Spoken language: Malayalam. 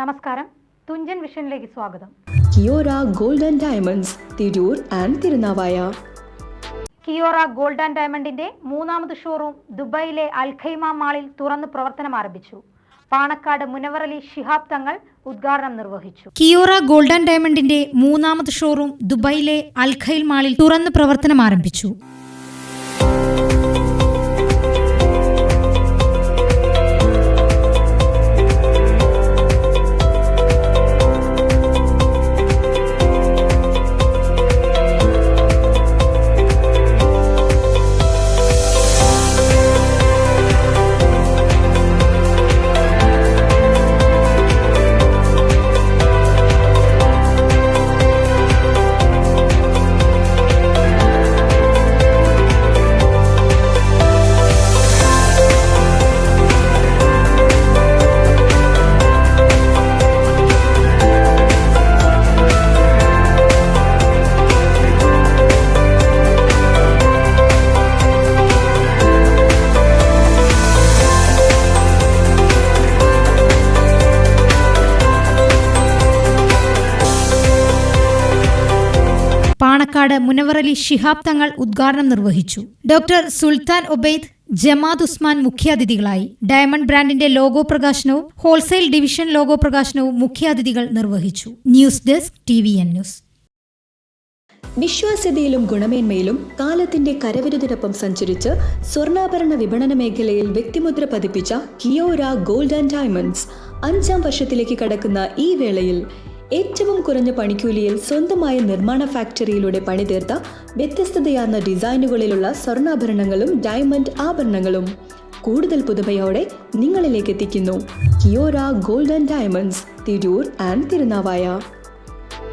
നമസ്കാരം, തുഞ്ചൻ വിഷനിലേക്ക് സ്വാഗതം. Kiora gold and diamonds, Tirur and Thirunavaya. Kiora gold and ഡയമണ്ടിന്റെ മൂന്നാമത് ഷോറൂം ദുബായിലെ അൽഖൈമ മാളിൽ തുറന്ന് പ്രവർത്തനം ആരംഭിച്ചു. പാണക്കാട് മുനവർ അലി ശിഹാബ് തങ്ങൾ ഉദ്ഘാടനം നിർവഹിച്ചു. കിയോറ ഗോൾഡ് ആൻഡ് ഡയമണ്ടിന്റെ മൂന്നാമത് ഷോറൂം ദുബായിലെ അൽഖൈൽ മാളിൽ തുറന്ന് പ്രവർത്തനം ആരംഭിച്ചു. പാണക്കാട് മുനവർ അലി ശിഹാബ് തങ്ങൾ ഉദ്ഘാടനം നിർവഹിച്ചു. Doctor Sultan Obaid, Jamad Usman മുഖ്യാതിഥികളായി. ഡയമണ്ട് ബ്രാൻഡിന്റെ ലോഗോ പ്രകാശനവും ഹോൾസെയിൽ ഡിവിഷൻ ലോഗോ പ്രകാശനവും മുഖ്യാതിഥികൾ നിർവഹിച്ചു. News desk TVN news. വിശ്വാസ്യതയിലും ഗുണമേന്മയിലും കാലത്തിന്റെ കരവിരുതിനൊപ്പം സഞ്ചരിച്ച് സ്വർണ്ണാഭരണ വിപണന മേഖലയിൽ വ്യക്തിമുദ്ര പതിപ്പിച്ച കിയോറ ഗോൾഡ് ആൻഡ് ഡയമണ്ട്സ് 5ാം വർഷത്തിലേക്ക് കടക്കുന്ന ഈ വേളയിൽ ഏറ്റവും കുറഞ്ഞ പണിക്കൂലിയിൽ സ്വന്തമായ നിർമ്മാണ ഫാക്ടറിയിലൂടെ പണിതീർത്ത വ്യത്യസ്തതയാർന്ന ഡിസൈനുകളിലുള്ള സ്വർണ്ണാഭരണങ്ങളും ഡയമണ്ട് ആഭരണങ്ങളും കൂടുതൽ പുതുമയോടെ നിങ്ങളിലേക്ക് എത്തിക്കുന്നു. Kiora gold and diamonds, Tirur and Thirunavaya.